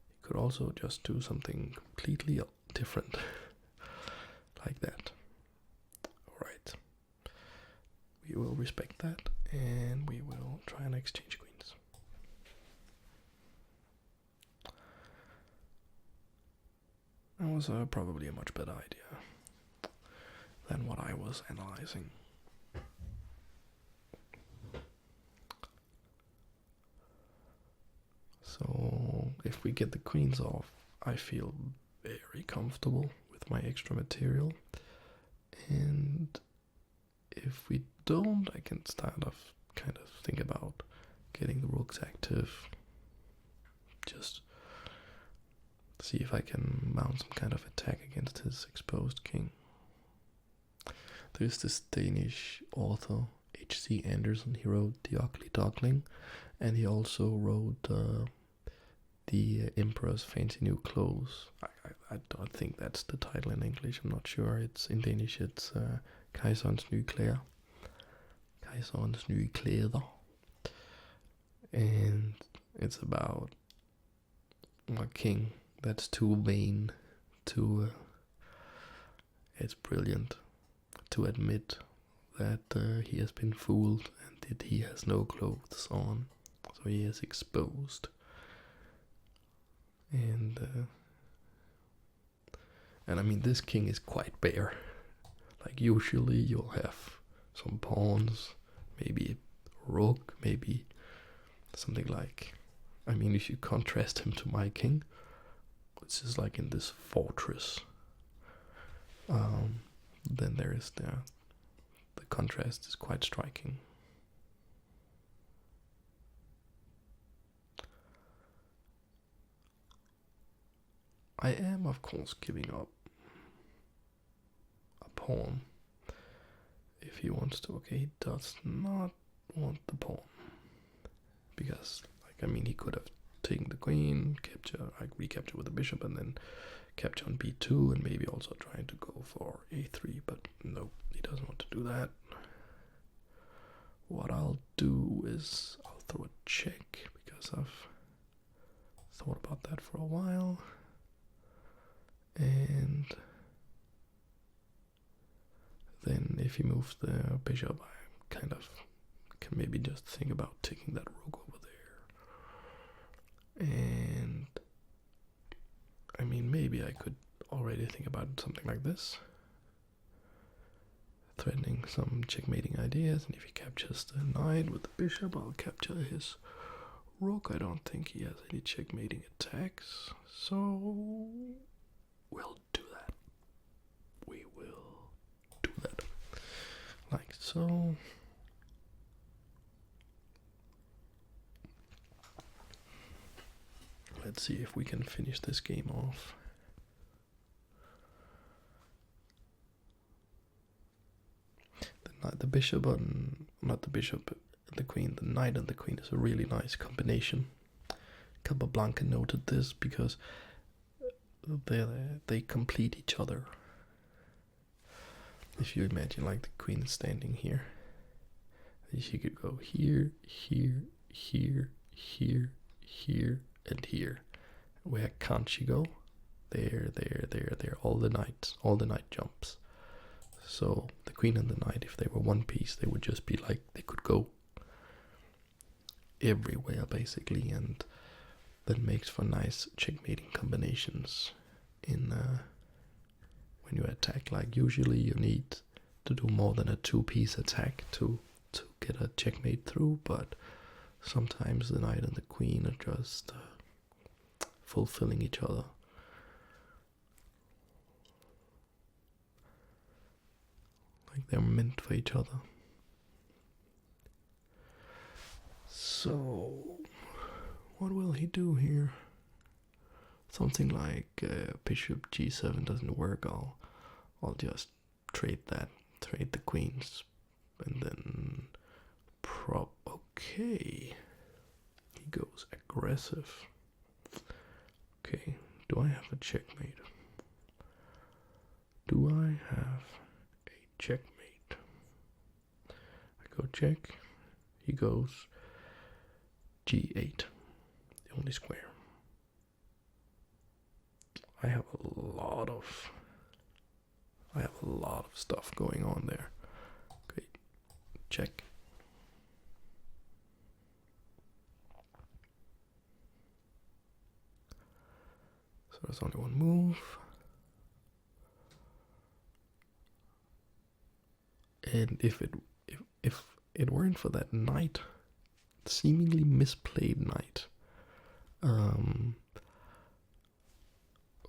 You could also just do something completely different, like that. Alright. We will respect that, and we will try and exchange queens. That was probably a much better idea than what I was analyzing. So if we get the queens off, I feel very comfortable with my extra material. And if we don't, I can kind of think about getting the rooks active. Just see if I can mount some kind of attack against his exposed king. There's this Danish author, H.C. Andersen. He wrote The Ugly Duckling, and he also wrote The Emperor's Fancy New Clothes. I don't think that's the title in English, I'm not sure. It's in Danish, it's Kejserens nye klæder. Kejserens nye klæder. And it's about a king that's too vain to, it's brilliant, to admit that he has been fooled and that he has no clothes on, so he is exposed. And I mean, this king is quite bare. Like, usually you'll have some pawns, maybe a rook, maybe something like, I mean, if you contrast him to my king, which is like in this fortress, then there is the contrast is quite striking. I am, of course, giving up a pawn if he wants to. Okay, he does not want the pawn, because, like, I mean, he could have taken the queen, capture, like recapture with the bishop, and then capture on b2, and maybe also trying to go for a3, but no, he doesn't want to do that. What I'll do is I'll throw a check, because I've thought about that for a while. And then if he moves the bishop, I kind of can maybe just think about taking that rook over there. And I mean, maybe I could already think about something like this, threatening some checkmating ideas. And if he captures the knight with the bishop, I'll capture his rook. I don't think he has any checkmating attacks, so we'll do that. We will do that. Like so. let's see if we can finish this game off. The bishop and not the bishop, the queen, the knight and the queen is a really nice combination. Capablanca noted this because they complete each other. If you imagine like the queen standing here, she could go here, here, here, here, here, and here. Where can't she go? There, all the knight jumps. So the queen and the knight, if they were one piece, they would just be like, they could go everywhere basically, and that makes for nice checkmating combinations in when you attack. Like usually you need to do more than a 2-piece attack to get a checkmate through, but sometimes the knight and the queen are just fulfilling each other. Like they're meant for each other. So, what will he do here? Something like bishop g7 doesn't work. I'll just trade the queens, and then okay. He goes aggressive. Okay, do I have a checkmate? Do I have a checkmate? I go check. He goes g8, the only square. I have a lot of stuff going on there. Okay, check. So there's only one move. And if it weren't for that knight, seemingly misplayed knight,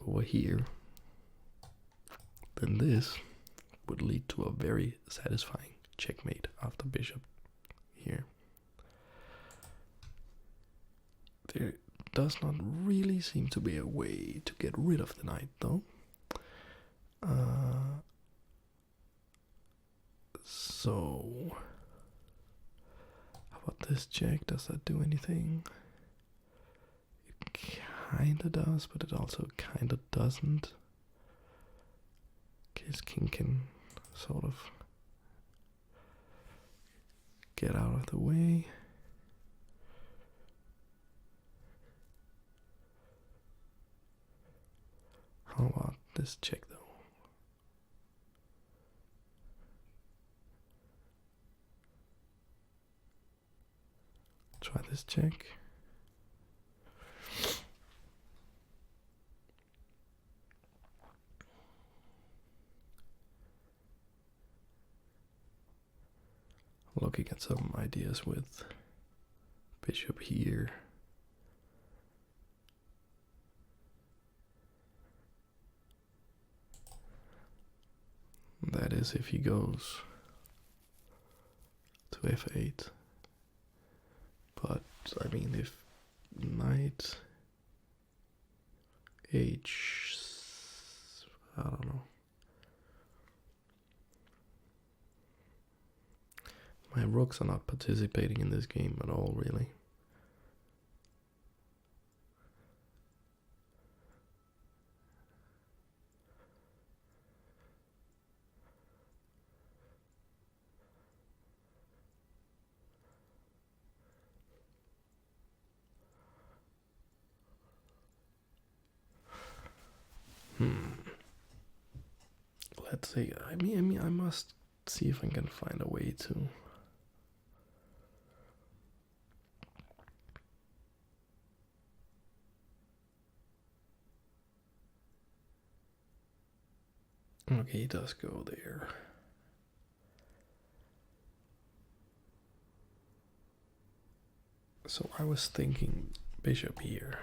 over here, then this would lead to a very satisfying checkmate after bishop here. There does not really seem to be a way to get rid of the knight though. So how about this check? Does that do anything? It kinda does, but it also kinda doesn't. His king can sort of get out of the way. How about this check though? Try this check. Looking at some ideas with bishop here. That is if he goes to f8. But I mean, if knight h, I don't know. My rooks are not participating in this game at all, really. Let's see. I mean, I must see if I can find a way to. Okay, he does go there. So I was thinking bishop here.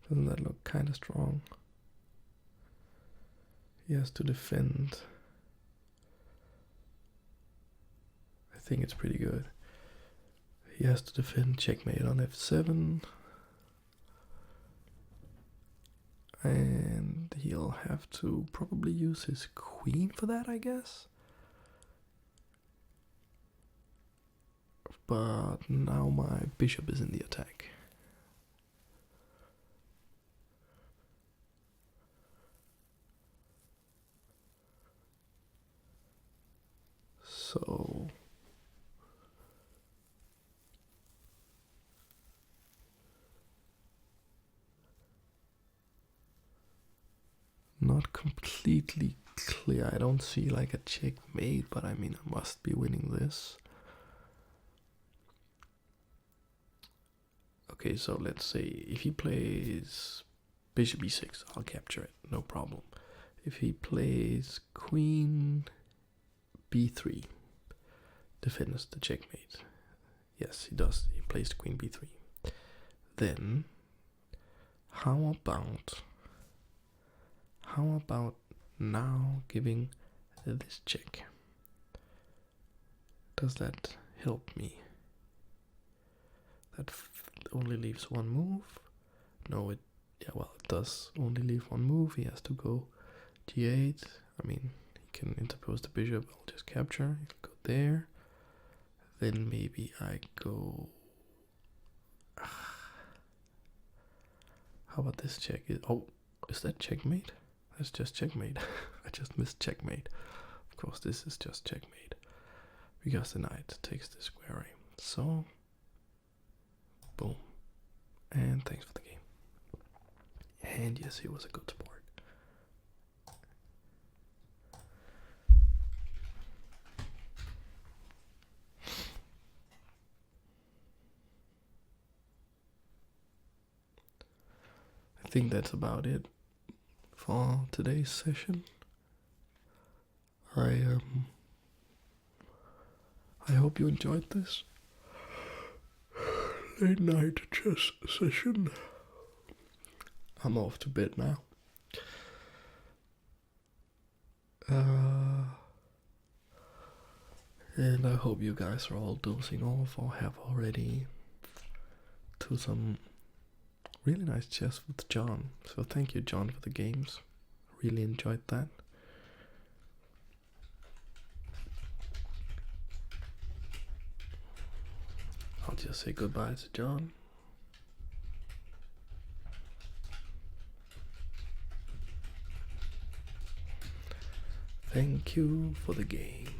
Doesn't that look kind of strong? He has to defend. I think it's pretty good. He has to defend checkmate on f7. And he'll have to probably use his queen for that, I guess. But now my bishop is in the attack. So not completely clear. I don't see like a checkmate, but I mean I must be winning this. Okay, so let's say if he plays bishop e6, I'll capture it, no problem. If he plays queen b3, defends the checkmate. Yes, he does. He plays queen b3. Then, how about now giving this check? Does that help me? That only leaves one move. No, it does only leave one move. He has to go g8. I mean, he can interpose the bishop. I'll just capture. He can go there. Then maybe I go. How about this check? Is that checkmate? That's just checkmate. I just missed checkmate. Of course, this is just checkmate because the knight takes the square A. So, boom. And thanks for the game. And yes, he was a good sport. I think that's about it for today's session. I hope you enjoyed this late night chess session. I'm off to bed now. And I hope you guys are all dozing off or have already to some really nice chess with John. So thank you, John, for the games. Really enjoyed that. I'll just say goodbye to John. Thank you for the game.